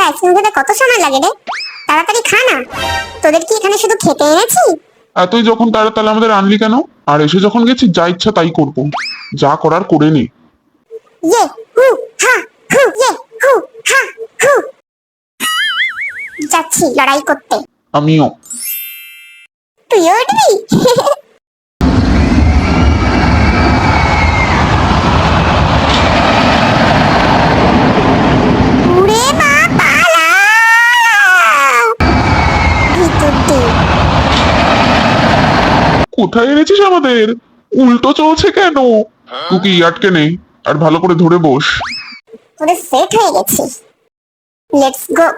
Ice cream খেতে কত সময় লাগে রে? তাড়াতাড়ি খা না। তোদের কি এখানে শুধু খেতে এনেছি? এতই যখন তাহলে আমাদের আনলি কেন? আর এসে যখন গেছি যা ইচ্ছা তাই করবো, যা করার করে নি। ইয়ে হু হা হু ইয়ে হু হা হু। যাচ্ছি লড়াই করতে। আমিও। তুইও উঠবি? উড়ে মা পালা! ভিতর দিয়ে। কোথায় এনেছিস আমাদের? উল্টো চলছে কেন? কুকি আটকে নেই, আর ভালো করে ধরে বস। তোদের সেট হয়ে গেছি। Let's go.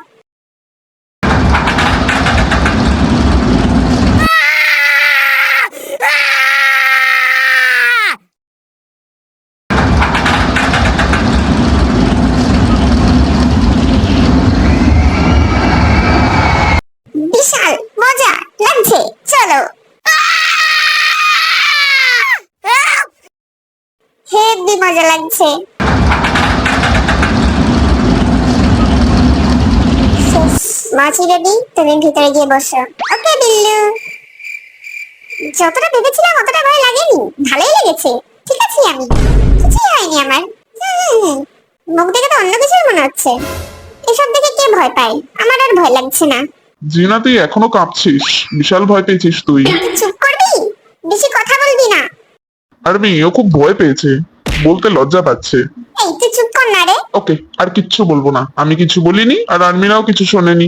বিশাল মজা লাগছে, চলো। হেব্বি মজা লাগছে। শেষ। মাছি রেডি, তুমি ভিতরে গিয়ে বসো। ওকে বিল্লু। যতটা ভেবেছিলাম অতটা ভয় লাগেনি, ভালোই লেগেছে। ঠিক আছে, আমি কিছুই হয়নি আমার। মুখ দেখে তো অন্য কিছুই মনে হচ্ছে। এসব দেখে কে ভয় পায়? আমার আর ভয় লাগছে না। জিনা তুই এখনো কাঁপছিস, বিশাল ভয় পেয়েছিস তুই। তুই চুপ করবি? বেশি কথা বলবি না। আর মেয়েও খুব ভয় পেয়েছে, বলতে লজ্জা পাচ্ছে। এই তুই চুপ কর না রে। ওকে, আর কিচ্ছু বলবো না। আমি কিছু বলিনি, আর আর্মিনাও কিছু শোনেনি।